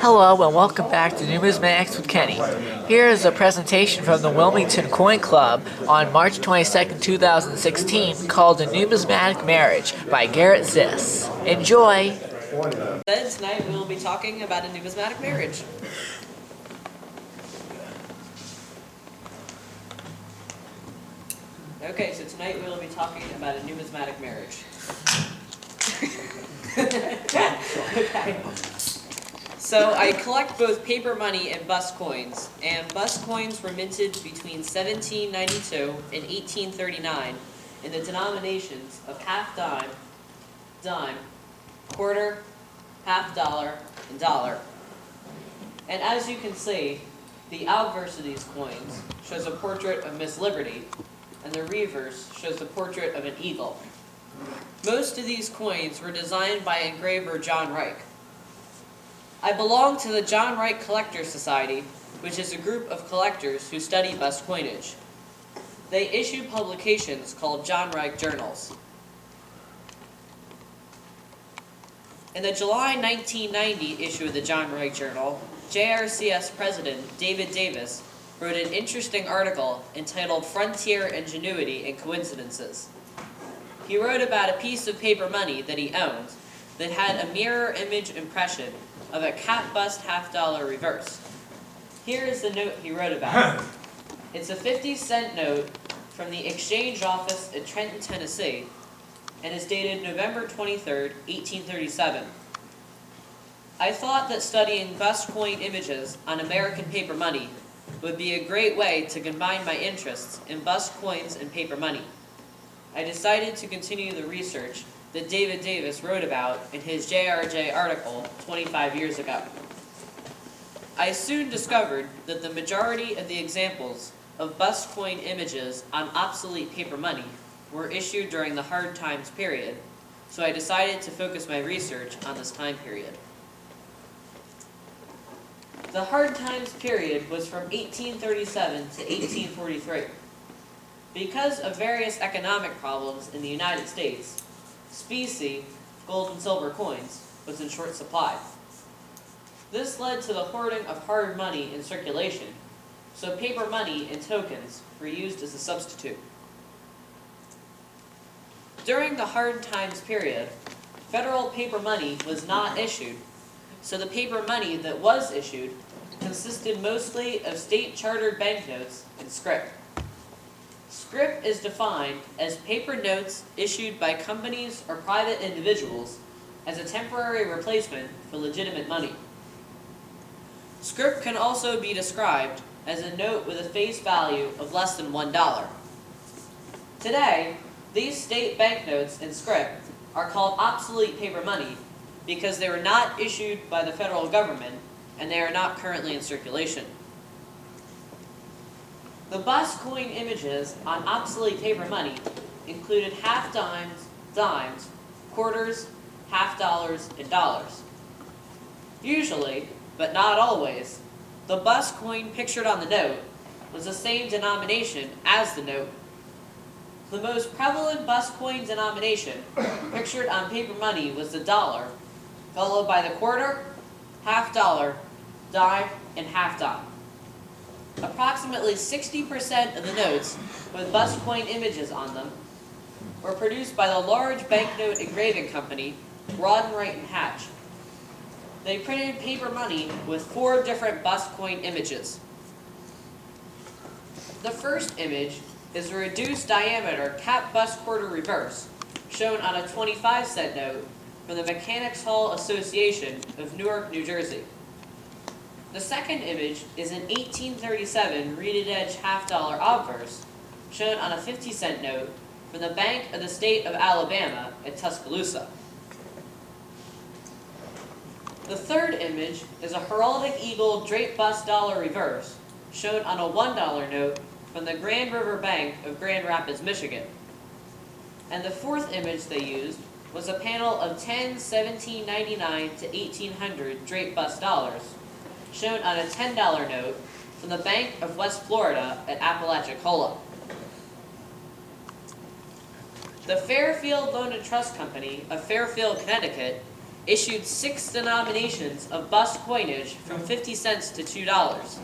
Hello and welcome back to Numismatics with Kenny. Here is a presentation from the Wilmington Coin Club on March 22nd, 2016 called A Numismatic Marriage by Garrett Ziss. Enjoy! Tonight we will be talking about a numismatic marriage. Okay, so tonight we will be talking about a numismatic marriage. Okay. So I collect both paper money and bust coins, and bust coins were minted between 1792 and 1839 in the denominations of half dime, dime, quarter, half dollar, and dollar. And as you can see, the obverse of these coins shows a portrait of Miss Liberty, and the reverse shows the portrait of an eagle. Most of these coins were designed by engraver John Reich. I belong to the John Reich Collector Society, which is a group of collectors who study bust coinage. They issue publications called John Reich Journals. In the July 1990 issue of the John Reich Journal, JRCS President David Davis wrote an interesting article entitled Frontier Ingenuity and Coincidences. He wrote about a piece of paper money that he owned that had a mirror image impression of a cap bust half-dollar reverse. Here is the note he wrote about. It's a 50-cent note from the exchange office at Trenton, Tennessee, and is dated November 23rd, 1837. I thought that studying bust coin images on American paper money would be a great way to combine my interests in bust coins and paper money. I decided to continue the research that David Davis wrote about in his JRJ article 25 years ago. I soon discovered that the majority of the examples of bust coin images on obsolete paper money were issued during the Hard Times period, so I decided to focus my research on this time period. The Hard Times period was from 1837 to 1843. Because of various economic problems in the United States, specie, gold and silver coins, was in short supply. This led to the hoarding of hard money in circulation, so paper money and tokens were used as a substitute. During the Hard Times period, federal paper money was not issued, so the paper money that was issued consisted mostly of state-chartered banknotes and scrip. Scrip is defined as paper notes issued by companies or private individuals as a temporary replacement for legitimate money. Scrip can also be described as a note with a face value of less than $1. Today, these state banknotes and scrip are called obsolete paper money because they were not issued by the federal government and they are not currently in circulation. The bust coin images on obsolete paper money included half dimes, dimes, quarters, half dollars, and dollars. Usually, but not always, the bust coin pictured on the note was the same denomination as the note. The most prevalent bust coin denomination pictured on paper money was the dollar, followed by the quarter, half dollar, dime, and half dime. Approximately 60% of the notes with bust coin images on them were produced by the large banknote engraving company, Rawdon Wright and Hatch. They printed paper money with 4 different bust coin images. The first image is a reduced diameter cap bust quarter reverse, shown on a 25-cent note from the Mechanics Hall Association of Newark, New Jersey. The second image is an 1837 reeded edge half-dollar obverse, shown on a 50-cent note from the Bank of the State of Alabama at Tuscaloosa. The third image is a heraldic eagle draped bust dollar reverse, shown on a $1 note from the Grand River Bank of Grand Rapids, Michigan. And the fourth image they used was a panel of 10 1799 to 1800 draped bust dollars, shown on a $10 note from the Bank of West Florida at Apalachicola. The Fairfield Loan and Trust Company of Fairfield, Connecticut issued 6 denominations of bust coinage from 50 cents to $2.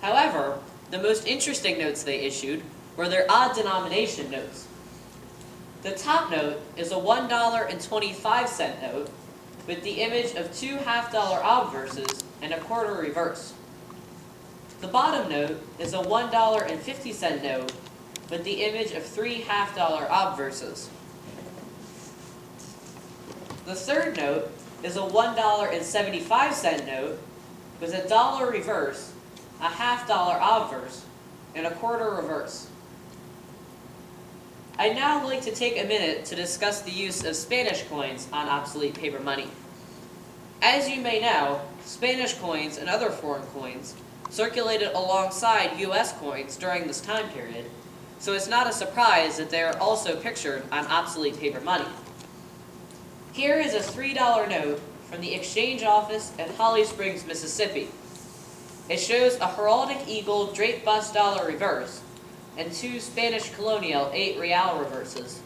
However, the most interesting notes they issued were their odd denomination notes. The top note is a $1.25 note with the image of 2 half-dollar obverses and a quarter reverse. The bottom note is a $1.50 note with the image of 3 half-dollar obverses. The third note is a $1.75 note with a dollar reverse, a half-dollar obverse, and a quarter reverse. I'd now like to take a minute to discuss the use of Spanish coins on obsolete paper money. As you may know, Spanish coins and other foreign coins circulated alongside U.S. coins during this time period, so it's not a surprise that they are also pictured on obsolete paper money. Here is a $3 note from the exchange office at Holly Springs, Mississippi. It shows a heraldic eagle draped bust dollar reverse and 2 Spanish colonial 8 real reverses.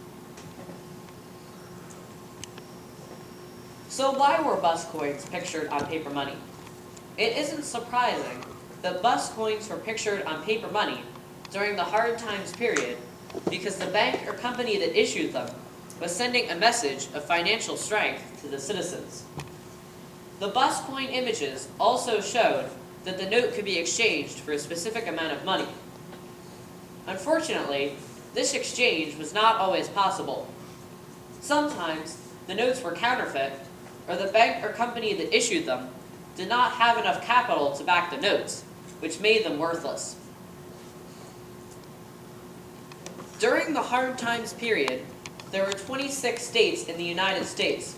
So why were bust coins pictured on paper money? It isn't surprising that bust coins were pictured on paper money during the hard times period because the bank or company that issued them was sending a message of financial strength to the citizens. The bust coin images also showed that the note could be exchanged for a specific amount of money. Unfortunately, this exchange was not always possible. Sometimes the notes were counterfeit, or the bank or company that issued them did not have enough capital to back the notes, which made them worthless. During the hard times period, there were 26 states in the United States.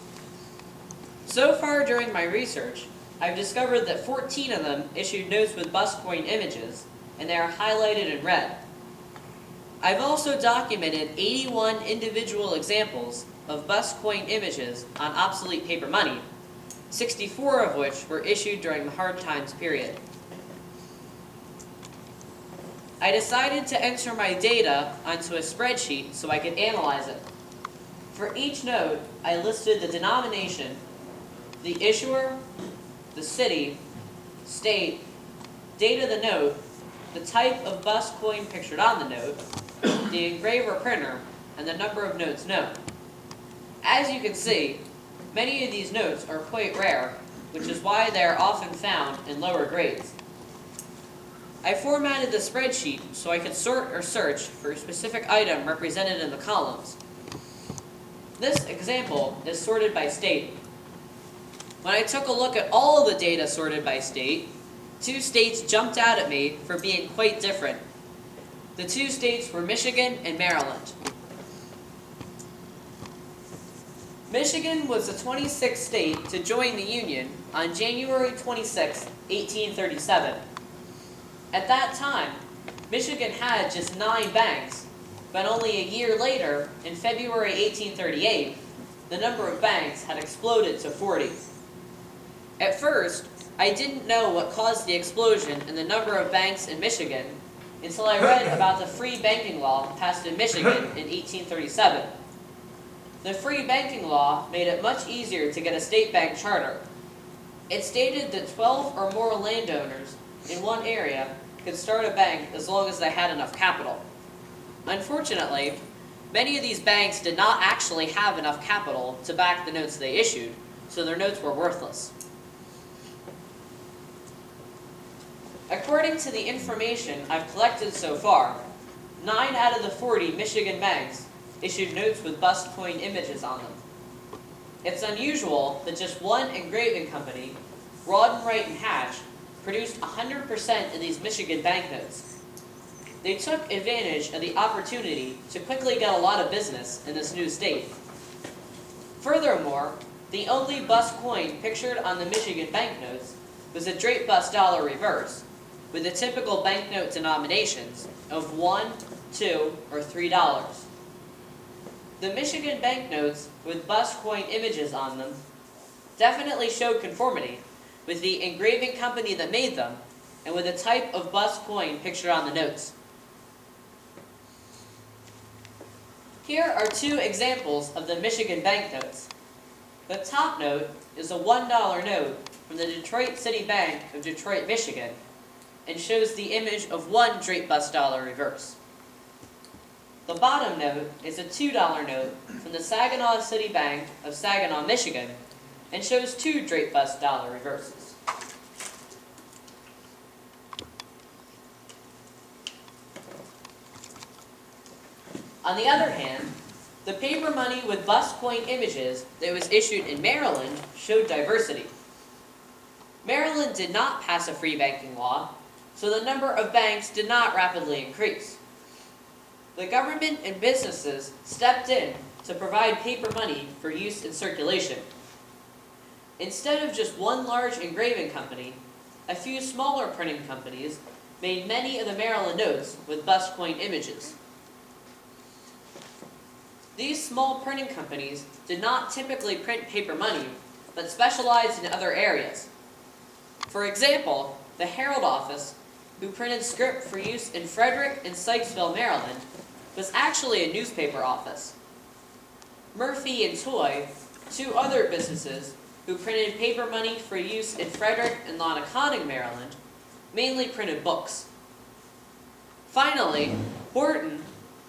So far during my research, I've discovered that 14 of them issued notes with bust coin images, and they are highlighted in red. I've also documented 81 individual examples of bust coin images on obsolete paper money, 64 of which were issued during the hard times period. I decided to enter my data onto a spreadsheet so I could analyze it. For each note, I listed the denomination, the issuer, the city, state, date of the note, the type of bust coin pictured on the note, the engraver printer, and the number of notes known. As you can see, many of these notes are quite rare, which is why they are often found in lower grades. I formatted the spreadsheet so I could sort or search for a specific item represented in the columns. This example is sorted by state. When I took a look at all of the data sorted by state, 2 states jumped out at me for being quite different. The 2 states were Michigan and Maryland. Michigan was the 26th state to join the Union on January 26, 1837. At that time, Michigan had just 9 banks, but only a year later, in February 1838, the number of banks had exploded to 40. At first, I didn't know what caused the explosion in the number of banks in Michigan until I read about the free banking law passed in Michigan in 1837. The free banking law made it much easier to get a state bank charter. It stated that 12 or more landowners in one area could start a bank as long as they had enough capital. Unfortunately, many of these banks did not actually have enough capital to back the notes they issued, so their notes were worthless. According to the information I've collected so far, 9 out of the 40 Michigan banks issued notes with bust coin images on them. It's unusual that just one engraving company, Rawdon Wright and Hatch, produced 100% of these Michigan banknotes. They took advantage of the opportunity to quickly get a lot of business in this new state. Furthermore, the only bust coin pictured on the Michigan banknotes was a draped bust dollar reverse, with the typical banknote denominations of $1, $2, or $3. The Michigan banknotes with bust coin images on them definitely showed conformity with the engraving company that made them and with the type of bust coin pictured on the notes. Here are 2 examples of the Michigan banknotes. The top note is a $1 note from the Detroit City Bank of Detroit, Michigan, and shows the image of one Drake bust dollar reverse. The bottom note is a $2 note from the Saginaw City Bank of Saginaw, Michigan, and shows two Drake bust dollar reverses. On the other hand, the paper money with bust coin images that was issued in Maryland showed diversity. Maryland did not pass a free banking law, so the number of banks did not rapidly increase. The government and businesses stepped in to provide paper money for use in circulation. Instead of just one large engraving company, a few smaller printing companies made many of the Maryland notes with bust coin images. These small printing companies did not typically print paper money, but specialized in other areas. For example, the Herald office, who printed script for use in Frederick and Sykesville, Maryland, was actually a newspaper office. Murphy and Toy, two other businesses who printed paper money for use in Frederick and Lonaconning, Maryland, mainly printed books. Finally, Horton,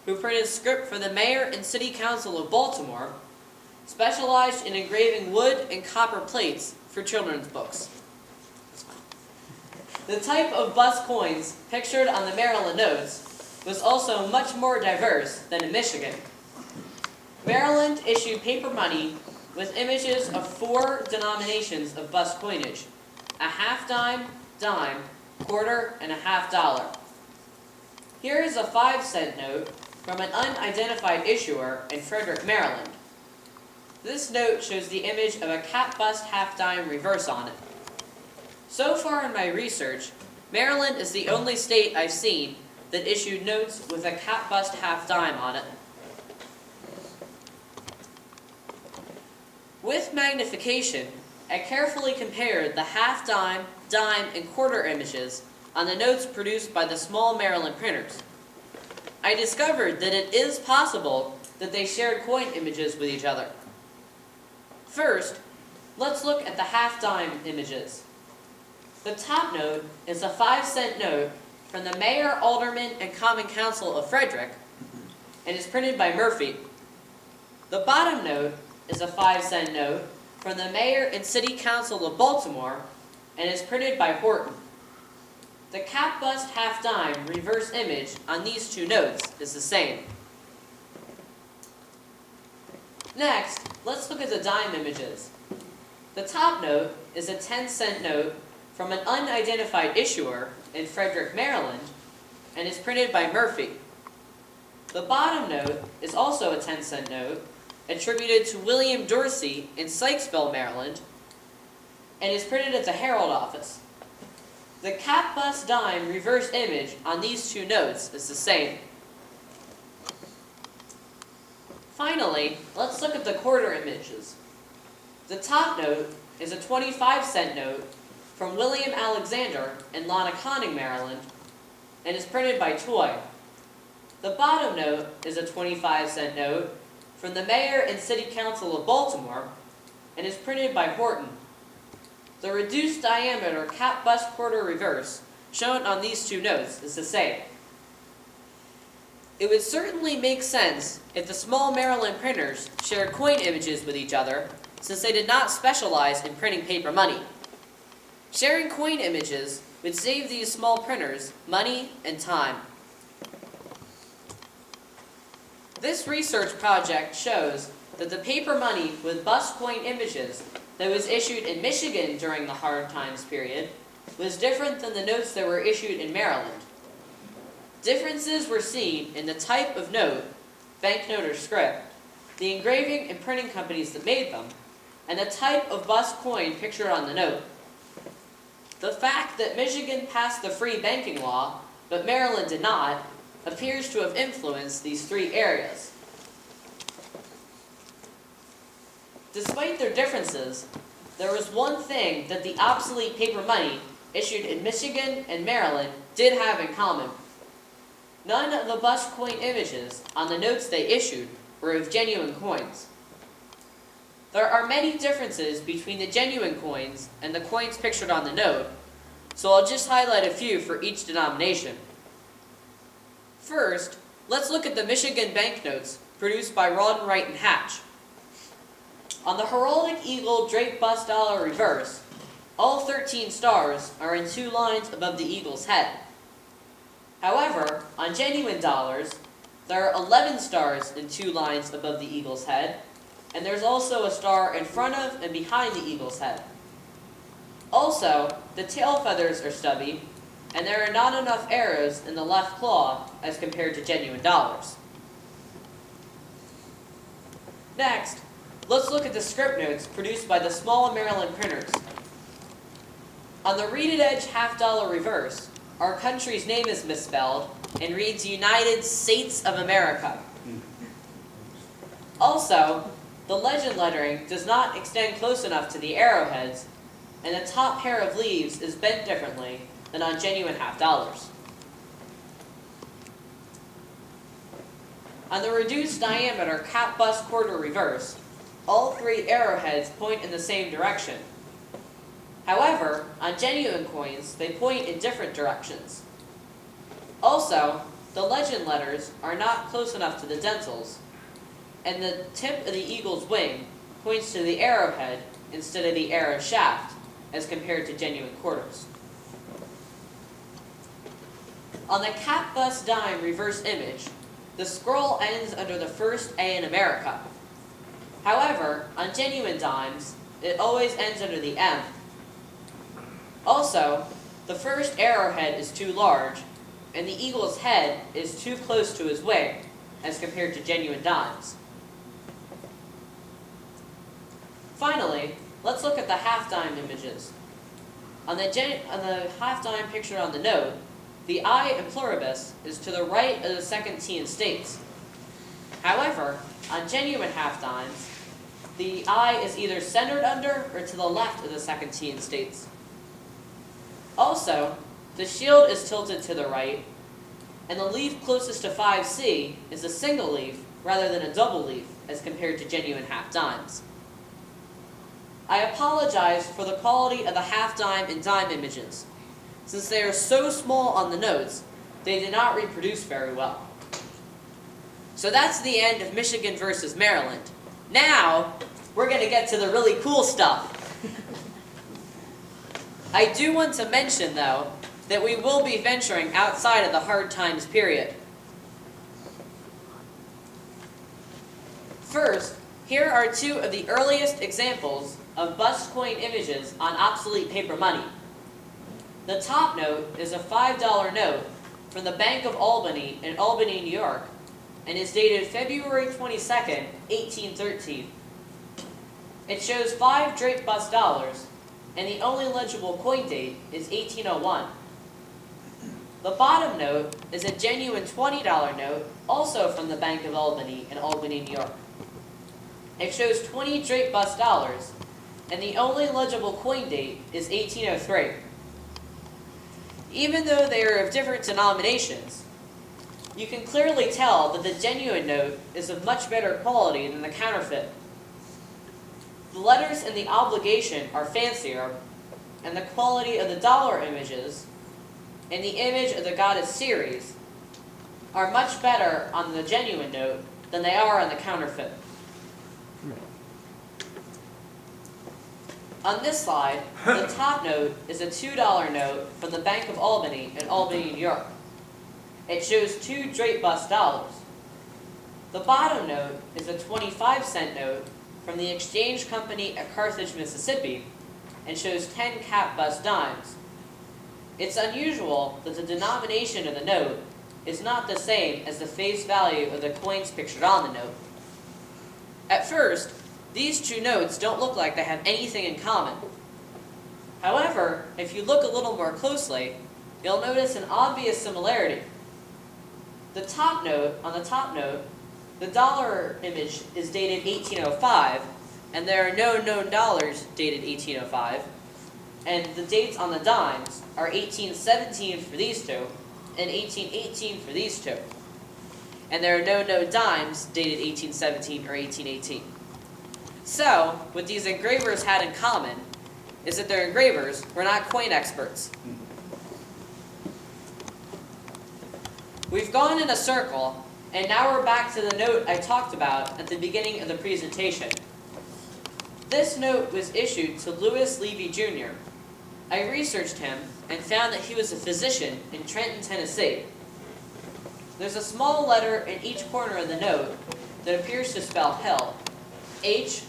who printed script for the mayor and city council of Baltimore, specialized in engraving wood and copper plates for children's books. The type of bust coins pictured on the Maryland notes was also much more diverse than in Michigan. Maryland issued paper money with images of 4 denominations of bust coinage: a half dime, dime, quarter, and a $half. Here is a 5-cent note from an unidentified issuer in Frederick, Maryland. This note shows the image of a cap bust half dime reverse on it. So far in my research, Maryland is the only state I've seen that issued notes with a cap bust half dime on it. With magnification, I carefully compared the half dime, dime, and quarter images on the notes produced by the small Maryland printers. I discovered that it is possible that they shared coin images with each other. First, let's look at the half dime images. The top note is a 5-cent note from the Mayor, Alderman, and Common Council of Frederick, and is printed by Murphy. The bottom note is a 5-cent note from the Mayor and City Council of Baltimore, and is printed by Horton. The cap bust half dime reverse image on these two notes is the same. Next, let's look at the dime images. The top note is a 10-cent note from an unidentified issuer in Frederick, Maryland, and is printed by Murphy. The bottom note is also a 10-cent note attributed to William Dorsey in Sykesville, Maryland, and is printed at the Herald office. The cap bust dime reverse image on these two notes is the same. Finally, let's look at the quarter images. The top note is a 25-cent note from William Alexander in Lonaconning, Maryland, and is printed by Toy. The bottom note is a 25-cent note from the Mayor and City Council of Baltimore, and is printed by Horton. The reduced diameter cap bust quarter reverse shown on these two notes is the same. It would certainly make sense if the small Maryland printers shared coin images with each other, since they did not specialize in printing paper money. Sharing coin images would save these small printers money and time. This research project shows that the paper money with bust coin images that was issued in Michigan during the hard times period was different than the notes that were issued in Maryland. Differences were seen in the type of note, banknote or script, the engraving and printing companies that made them, and the type of bust coin pictured on the note. The fact that Michigan passed the free banking law, but Maryland did not, appears to have influenced these three areas. Despite their differences, there was one thing that the obsolete paper money issued in Michigan and Maryland did have in common. None of the bust coin images on the notes they issued were of genuine coins. There are many differences between the genuine coins and the coins pictured on the note, so I'll just highlight a few for each denomination. First, let's look at the Michigan banknotes produced by Rawdon, Wright & Hatch. On the heraldic eagle draped bust dollar reverse, all 13 stars are in 2 lines above the eagle's head. However, on genuine dollars, there are 11 stars in 2 lines above the eagle's head, and there's also a star in front of and behind the eagle's head. Also, the tail feathers are stubby, and there are not enough arrows in the left claw as compared to genuine dollars. Next, let's look at the script notes produced by the small Maryland printers. On the reeded edge half-dollar reverse, our country's name is misspelled and reads United States of America. Also, the legend lettering does not extend close enough to the arrowheads, and the top pair of leaves is bent differently than on genuine half-dollars. On the reduced diameter cap bust quarter reverse, all 3 arrowheads point in the same direction. However, on genuine coins, they point in different directions. Also, the legend letters are not close enough to the dentals, and the tip of the eagle's wing points to the arrowhead instead of the arrow shaft, as compared to genuine quarters. On the cap bust dime reverse image, the scroll ends under the first A in America. However, on genuine dimes, it always ends under the M. Also, the first arrowhead is too large, and the eagle's head is too close to his wing, as compared to genuine dimes. Finally, let's look at the half-dime images. On the half-dime pictured on the note, the I in pluribus is to the right of the second T in states. However, on genuine half-dimes, the I is either centered under or to the left of the second T in states. Also, the shield is tilted to the right, and the leaf closest to 5C is a single leaf rather than a double leaf as compared to genuine half-dimes. I apologize for the quality of the half-dime and dime images. Since they are so small on the notes, they did not reproduce very well. So that's the end of Michigan versus Maryland. Now, we're going to get to the really cool stuff. I do want to mention, though, that we will be venturing outside of the hard times period. First, here are 2 of the earliest examples of bust coin images on obsolete paper money. The top note is a $5 note from the Bank of Albany in Albany, New York, and is dated February 22nd, 1813. It shows 5 draped bust dollars, and the only legible coin date is 1801. The bottom note is a genuine $20 note, also from the Bank of Albany in Albany, New York. It shows 20 draped bust dollars, and the only legible coin date is 1803. Even though they are of different denominations, you can clearly tell that the genuine note is of much better quality than the counterfeit. The letters in the obligation are fancier, and the quality of the dollar images and the image of the goddess Ceres are much better on the genuine note than they are on the counterfeit. On this slide, the top note is a $2 note from the Bank of Albany in Albany, New York. It shows 2 draped bust dollars. The bottom note is a 25-cent note from the Exchange Company at Carthage, Mississippi, and shows 10 cap bust dimes. It's unusual that the denomination of the note is not the same as the face value of the coins pictured on the note. At first, these 2 notes don't look like they have anything in common. However, if you look a little more closely, you'll notice an obvious similarity. On the top note, the dollar image is dated 1805, and there are no known dollars dated 1805, and the dates on the dimes are 1817 for these 2, and 1818 for these 2. And there are no known dimes dated 1817 or 1818. So, what these engravers had in common is that their engravers were not coin experts. We've gone in a circle, and now we're back to the note I talked about at the beginning of the presentation. This note was issued to Lewis Levy Jr. I researched him and found that he was a physician in Trenton, Tennessee. There's a small letter in each corner of the note that appears to spell Hill. H-I-L-L.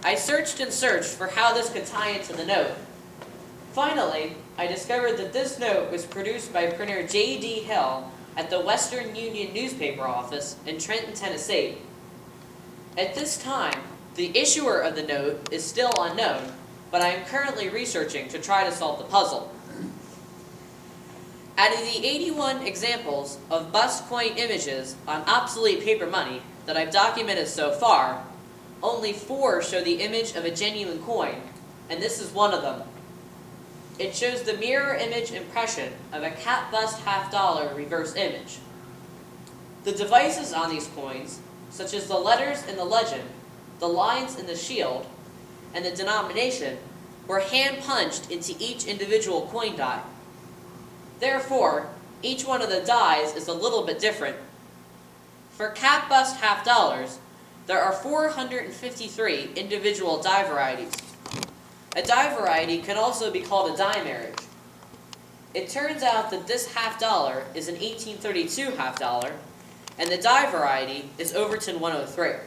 I searched and searched for how this could tie into the note. Finally, I discovered that this note was produced by printer J.D. Hill at the Western Union newspaper office in Trenton, Tennessee. At this time, the issuer of the note is still unknown, but I am currently researching to try to solve the puzzle. Out of the 81 examples of bust coin images on obsolete paper money that I've documented so far, only 4 show the image of a genuine coin, and this is one of them. It shows the mirror image impression of a cap bust $50 reverse image. The devices on these coins, such as the letters in the legend, the lines in the shield, and the denomination, were hand-punched into each individual coin die. Therefore, each one of the dies is a little bit different. For cap bust $50, there are 453 individual die varieties. A die variety can also be called a die marriage. It turns out that this $50 is an 1832 $50, and the die variety is Overton 103. Garrett,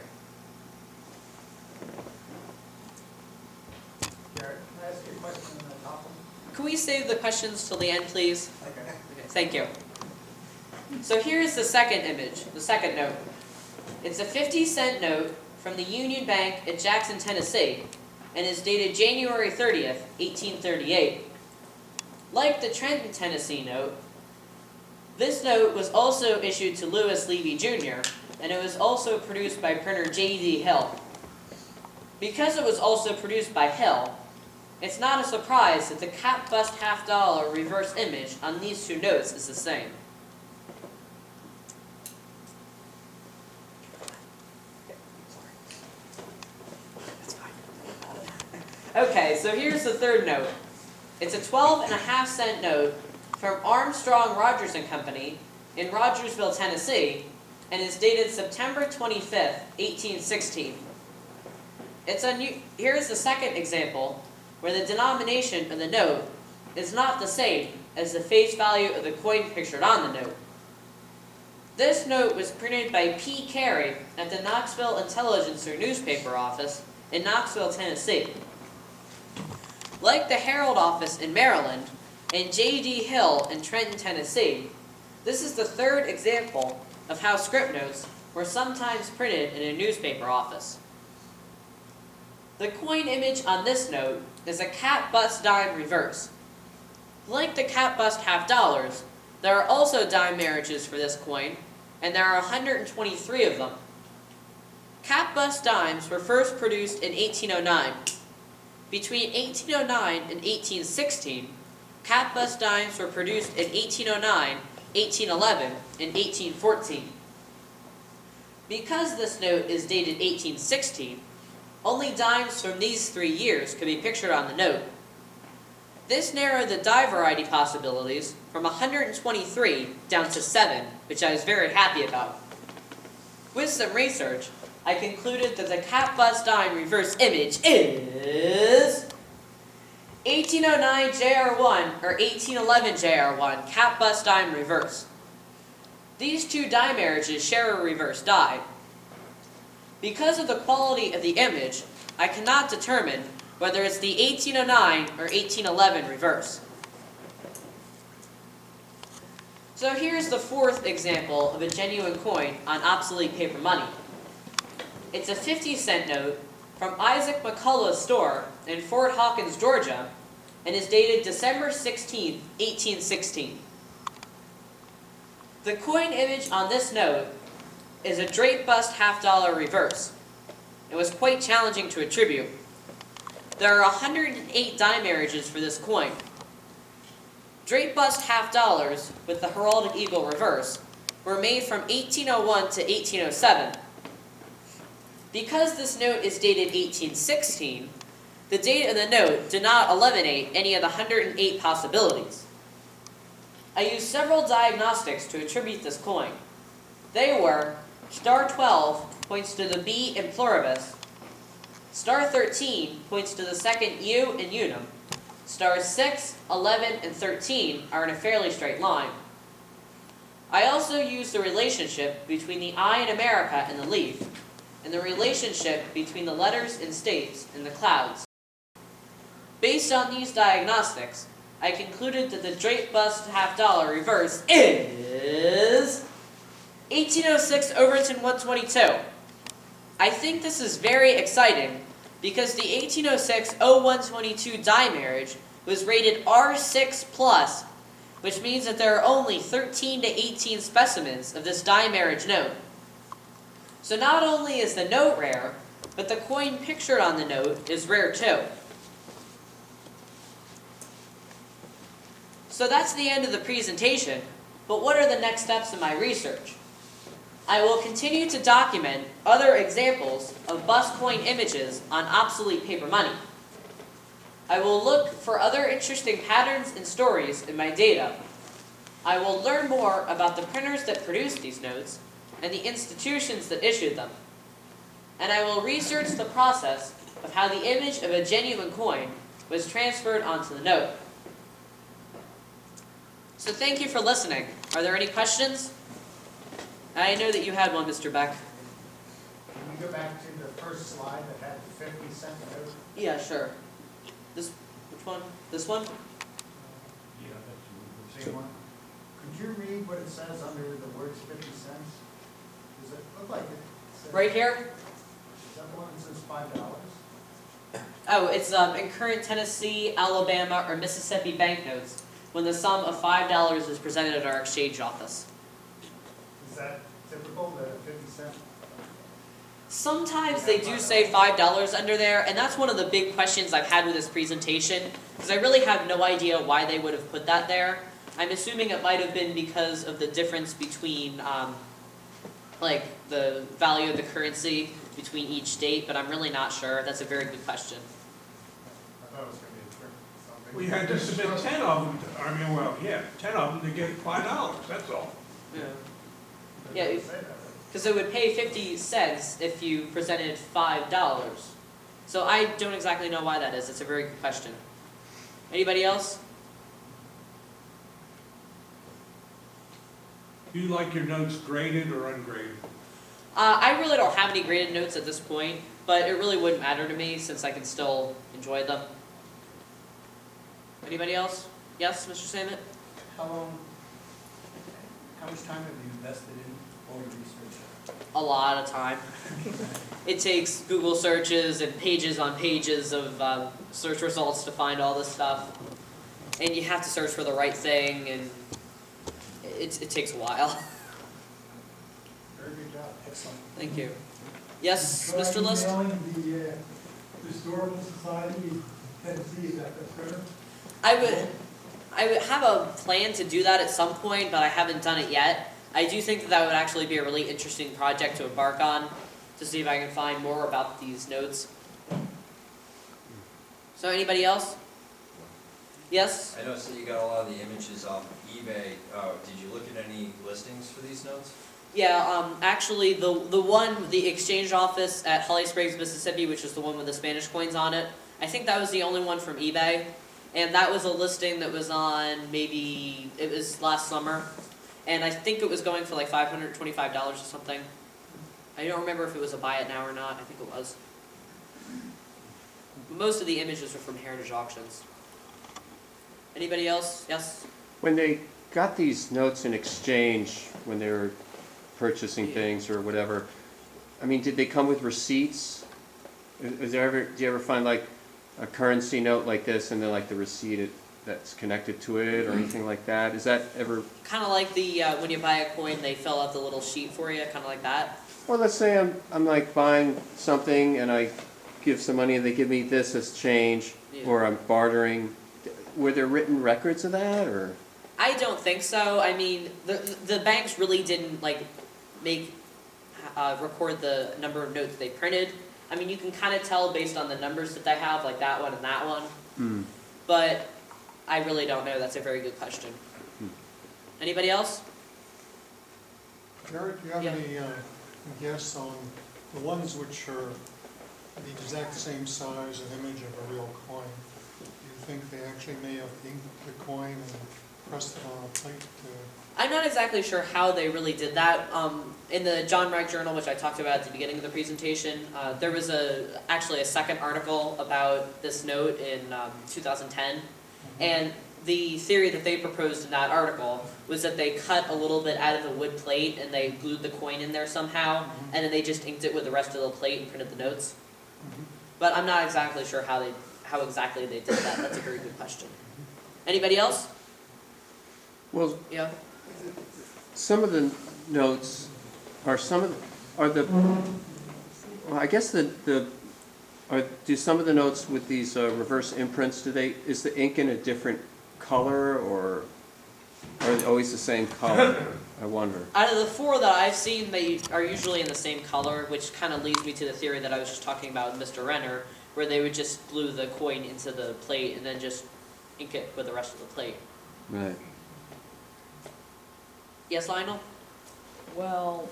can I ask you a question on that topic? Can we save the questions till the end, please? Okay. Thank you. So here's the second image, the second note. It's a 50-cent note from the Union Bank at Jackson, Tennessee, and is dated January 30th, 1838. Like the Trenton, Tennessee note, this note was also issued to Lewis Levy Jr., and it was also produced by printer J.D. Hill. Because it was also produced by Hill, it's not a surprise that the cap bust $50 reverse image on these 2 notes is the same. Okay, so here's the third note. It's a 12.5-cent note from Armstrong Rogers and Company in Rogersville, Tennessee, and is dated September 25th, 1816. Here's the second example where the denomination of the note is not the same as the face value of the coin pictured on the note. This note was printed by P. Carey at the Knoxville Intelligencer newspaper office in Knoxville, Tennessee. Like the Herald office in Maryland and J.D. Hill in Trenton, Tennessee, this is the third example of how script notes were sometimes printed in a newspaper office. The coin image on this note is a cap bust dime reverse. Like the cap bust $50, there are also dime marriages for this coin, and there are 123 of them. Cap bust dimes were first produced in 1809. Between 1809 and 1816, cap bust dimes were produced in 1809, 1811, and 1814. Because this note is dated 1816, only dimes from these 3 years can be pictured on the note. This narrowed the die variety possibilities from 123 down to 7, which I was very happy about. With some research, I concluded that the cap bust dime reverse image is 1809 JR1 or 1811 JR1 cap bust dime reverse. These 2 die marriages share a reverse die. Because of the quality of the image, I cannot determine whether it's the 1809 or 1811 reverse. So here's the fourth example of a genuine coin on obsolete paper money. It's a 50-cent note from Isaac McCullough's store in Fort Hawkins, Georgia, and is dated December 16, 1816. The coin image on this note is a drape bust $50 reverse. It was quite challenging to attribute. There are 108 die marriages for this coin. Drape bust $50 with the heraldic eagle reverse were made from 1801 to 1807, Because this note is dated 1816, the date of the note did not eliminate any of the 108 possibilities. I used several diagnostics to attribute this coin. They were star 12 points to the B in pluribus, star 13 points to the second U in unum, stars 6, 11, and 13 are in a fairly straight line. I also used the relationship between the I in America and the leaf, and the relationship between the letters and states in the clouds. Based on these diagnostics, I concluded that the Drake bust $half reverse is 1806 Overton 122. I think this is very exciting because the 1806 0122 die marriage was rated R6+, which means that there are only 13 to 18 specimens of this die marriage note. So not only is the note rare, but the coin pictured on the note is rare too. So that's the end of the presentation, but what are the next steps in my research? I will continue to document other examples of bust coin images on obsolete paper money. I will look for other interesting patterns and stories in my data. I will learn more about the printers that produced these notes and the institutions that issued them. And I will research the process of how the image of a genuine coin was transferred onto the note. So thank you for listening. Are there any questions? I know that you had one, Mr. Beck. Can we go back to the first slide that had the 50-cent note? Yeah, sure. Which one? This one? Yeah, that's the same one. Could you read what it says under the words 50 cents? Does it look like it says... Right here? Is that the one that says $5? Oh, it's in current Tennessee, Alabama, or Mississippi banknotes when the sum of $5 is presented at our exchange office. Is that typical, the 50 cent? Sometimes they do say $5 under there, and that's one of the big questions I've had with this presentation, because I really have no idea why they would have put that there. I'm assuming it might have been because of the difference between, like, the value of the currency between each state, but I'm really not sure. That's a very good question. I thought it was going to be a trick. Something. We had to submit 10 of them, 10 of them to get $5, that's all. Yeah. It Yeah, doesn't say that. because it would pay 50 cents if you presented $5. So I don't exactly know why that is. It's a very good question. Anybody else? Do you like your notes graded or ungraded? I really don't have any graded notes at this point, but it really wouldn't matter to me since I can still enjoy them. Anybody else? Yes, Mr. Samet? How much time have you invested in all your research? A lot of time. It takes Google searches and pages on pages of search results to find all this stuff. And you have to search for the right thing, and it takes a while. Very good job. Excellent. Thank you. Yes, Try Mr. List? emailing the Historical Society of Tennessee, is that the printer? I would have a plan to do that at some point, but I haven't done it yet. I do think that would actually be a really interesting project to embark on, to see if I can find more about these notes. So anybody else? Yes? I noticed that you got a lot of the images on eBay. Did you look at any listings for these notes? Yeah, actually the exchange office at Holly Springs, Mississippi, which is the one with the Spanish coins on it, I think that was the only one from eBay. And that was a listing that was on it was last summer. And I think it was going for like $525 or something. I don't remember if it was a buy it now or not. I think it was. Most of the images are from Heritage Auctions. Anybody else? Yes? When they got these notes in exchange, when they were purchasing things or whatever, I mean, did they come with receipts? Do you ever find like a currency note like this and then like the receipt that's connected to it or anything like that? Is that ever... Kind of like the when you buy a coin, they fill out the little sheet for you, kind of like that. Or let's say I'm like buying something and I give some money and they give me this as change, or I'm bartering. Were there written records of that, or? I don't think so. I mean, the banks really didn't like make record the number of notes they printed. I mean, you can kind of tell based on the numbers that they have, like that one and that one. Hmm. But I really don't know. That's a very good question. Anybody else? Garrett, do you have Yeah. any guess on the ones which are the exact same size and image of a real coin? Do you think they actually may have inked the coin and pressed it on a plate to... I'm not exactly sure how they really did that. In the John Wright Journal, which I talked about at the beginning of the presentation, there was actually a second article about this note in 2010, and the theory that they proposed in that article was that they cut a little bit out of the wood plate and they glued the coin in there somehow, and then they just inked it with the rest of the plate and printed the notes. But I'm not exactly sure how exactly they did that. That's a very good question. Anybody else? Well, Yeah. some of the notes are well, I guess do some of the notes with these reverse imprints, is the ink in a different color, or are they always the same color? I wonder. Out of the four that I've seen, they are usually in the same color, which kind of leads me to the theory that I was just talking about with Mr. Renner, where they would just glue the coin into the plate and then just ink it with the rest of the plate. Right. Yes, Lionel? Well,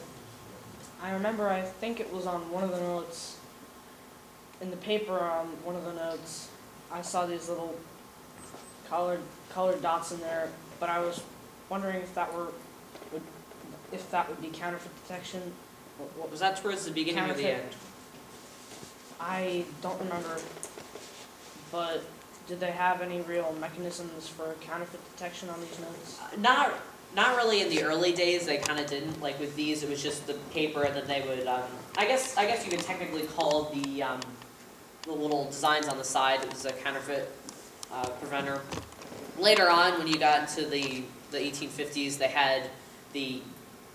I remember, I think it was on one of the notes, in the paper on one of the notes, I saw these little colored dots in there, but I was wondering if that would be counterfeit detection. What Was that towards the beginning or the Counterfeit. end? I don't remember, but did they have any real mechanisms for counterfeit detection on these notes? Not really in the early days. They kind of didn't. Like with these, it was just the paper, and then they would. I guess you could technically call the little designs on the side. It was a counterfeit preventer. Later on, when you got into the 1850s, they had the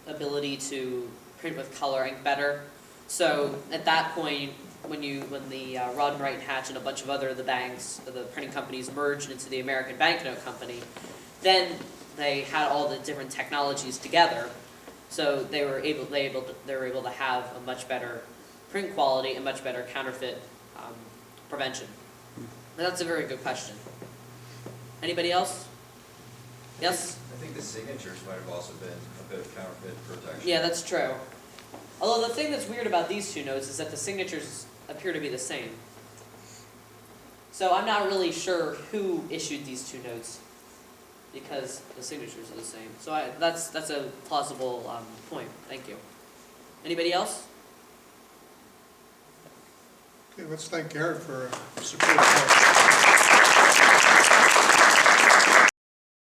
ability to print with color ink better. So at that point, when the Rod and Wright and Hatch and a bunch of other of the banks, the printing companies merged into the American Banknote Company, then they had all the different technologies together, so they were able to have a much better print quality and much better counterfeit prevention. And that's a very good question. Anybody else? Yes? I think the signatures might have also been a bit of counterfeit protection. Yeah, that's true. Although the thing that's weird about these two notes is that the signatures appear to be the same. So I'm not really sure who issued these two notes, because the signatures are the same. So that's a plausible point. Thank you. Anybody else? Okay, let's thank Garrett for a superb talk.